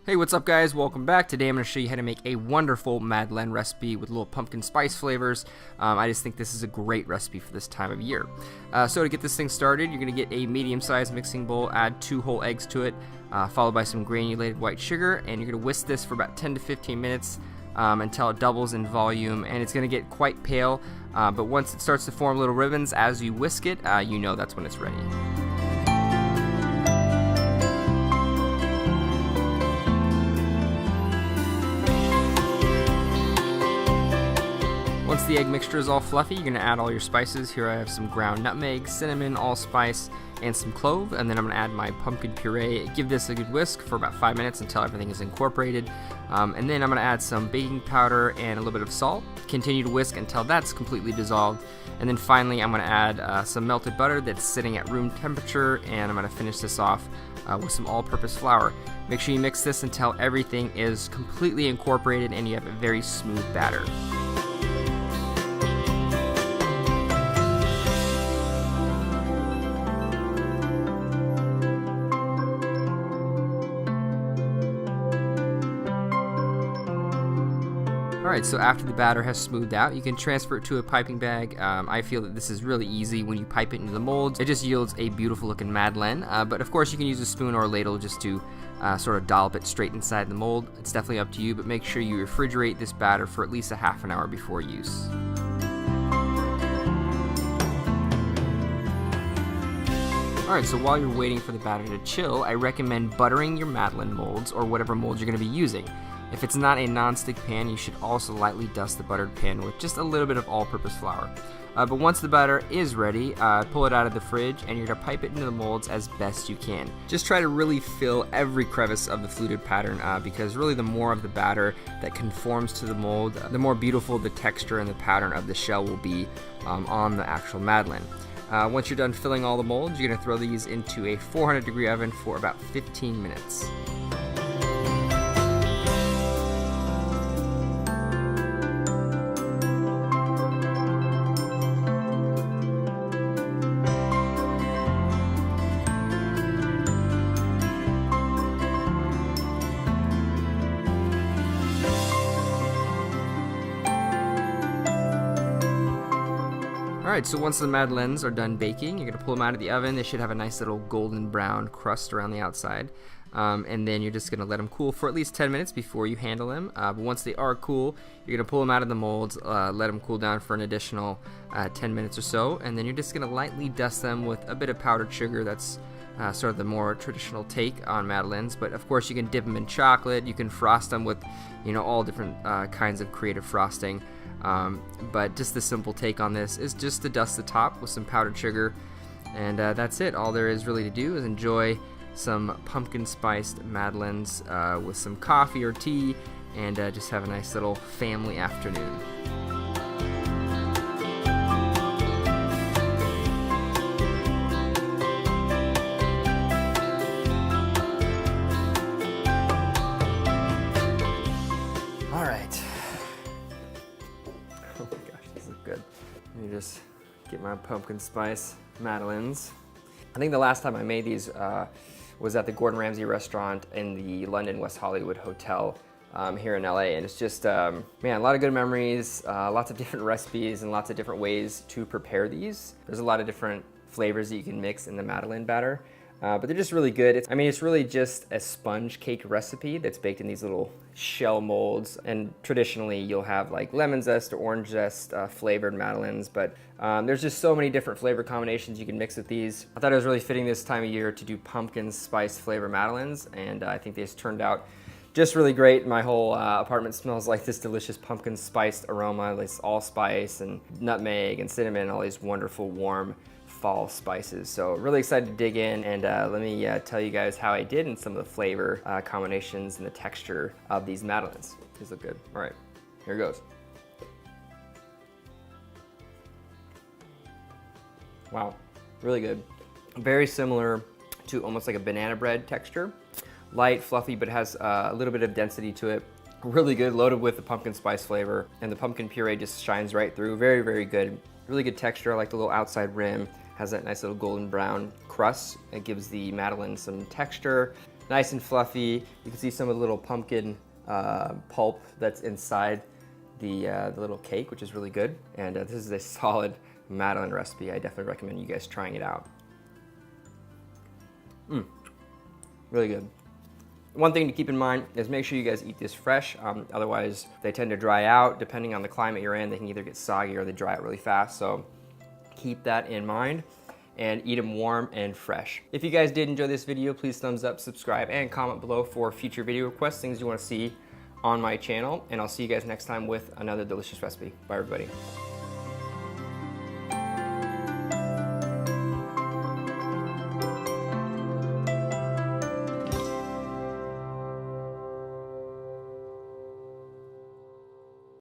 Hey, what's up guys? Welcome back. Today I'm going to show you how to make a wonderful Madeleine recipe with little pumpkin spice flavors. I just think this is a great recipe for this time of year. So to get this thing started, you're going to get a medium-sized mixing bowl, add 2 whole eggs to it, followed by some granulated white sugar, and you're going to whisk this for about 10 to 15 minutes until it doubles in volume, and it's going to get quite pale, but once it starts to form little ribbons as you whisk it, you know that's when it's ready. Once the egg mixture is all fluffy, you're going to add all your spices. Here I have some ground nutmeg, cinnamon, allspice, and some clove, and then I'm going to add my pumpkin puree. Give this a good whisk for about 5 minutes until everything is incorporated, and then I'm going to add some baking powder and a little bit of salt. Continue to whisk until that's completely dissolved, and then finally I'm going to add some melted butter that's sitting at room temperature, and I'm going to finish this off with some all-purpose flour. Make sure you mix this until everything is completely incorporated and you have a very smooth batter. Alright, so after the batter has smoothed out, you can transfer it to a piping bag. I feel that this is really easy when you pipe it into the molds. It just yields a beautiful looking Madeleine, but of course you can use a spoon or a ladle just to sort of dollop it straight inside the mold. It's definitely up to you, but make sure you refrigerate this batter for at least a half an hour before use. Alright, so while you're waiting for the batter to chill, I recommend buttering your Madeleine molds or whatever molds you're going to be using. If it's not a non-stick pan, you should also lightly dust the buttered pan with just a little bit of all-purpose flour. But once the batter is ready, pull it out of the fridge and you're going to pipe it into the molds as best you can. Just try to really fill every crevice of the fluted pattern because really the more of the batter that conforms to the mold, the more beautiful the texture and the pattern of the shell will be on the actual Madeleine. Once you're done filling all the molds, you're going to throw these into a 400-degree oven for about 15 minutes. Alright, so once the Madeleines are done baking, you're going to pull them out of the oven. They should have a nice little golden brown crust around the outside. And then you're just going to let them cool for at least 10 minutes before you handle them. But once they are cool, you're going to pull them out of the molds, let them cool down for an additional 10 minutes or so. And then you're just going to lightly dust them with a bit of powdered sugar. That's sort of the more traditional take on Madeleines. But of course you can dip them in chocolate. You can frost them with, all different kinds of creative frosting. But just the simple take on this is just to dust the top with some powdered sugar, and that's it. All there is really to do is enjoy some pumpkin spiced Madeleines with some coffee or tea, and just have a nice little family afternoon. All right. Oh my gosh, this is good. Let me just get my pumpkin spice Madeleines. I think the last time I made these was at the Gordon Ramsay restaurant in the London West Hollywood Hotel here in LA, and it's just, man, a lot of good memories, lots of different recipes and lots of different ways to prepare these. There's a lot of different flavors that you can mix in the Madeleine batter. But they're just really good. It's really just a sponge cake recipe that's baked in these little shell molds. And traditionally, you'll have like lemon zest or orange zest flavored Madeleines. But there's just so many different flavor combinations you can mix with these. I thought it was really fitting this time of year to do pumpkin spice flavor Madeleines. And I think they just turned out just really great. My whole apartment smells like this delicious pumpkin spiced aroma. It's allspice and nutmeg and cinnamon, all these wonderful warm fall spices. So really excited to dig in, and let me tell you guys how I did and some of the flavor combinations and the texture of these Madeleines. These look good. All right, here goes. Wow, really good. Very similar to almost like a banana bread texture. Light, fluffy, but has a little bit of density to it. Really good, loaded with the pumpkin spice flavor, and the pumpkin puree just shines right through. Very, very good. Really good texture. I like the little outside rim. Has that nice little golden brown crust. It gives the Madeleine some texture. Nice and fluffy. You can see some of the little pumpkin pulp that's inside the little cake, which is really good. And this is a solid Madeleine recipe. I definitely recommend you guys trying it out. Really good. One thing to keep in mind is make sure you guys eat this fresh, otherwise they tend to dry out. Depending on the climate you're in, they can either get soggy or they dry out really fast, so keep that in mind and eat them warm and fresh. If you guys did enjoy this video, please thumbs up, subscribe, and comment below for future video requests, things you want to see on my channel, and I'll see you guys next time with another delicious recipe. Bye everybody.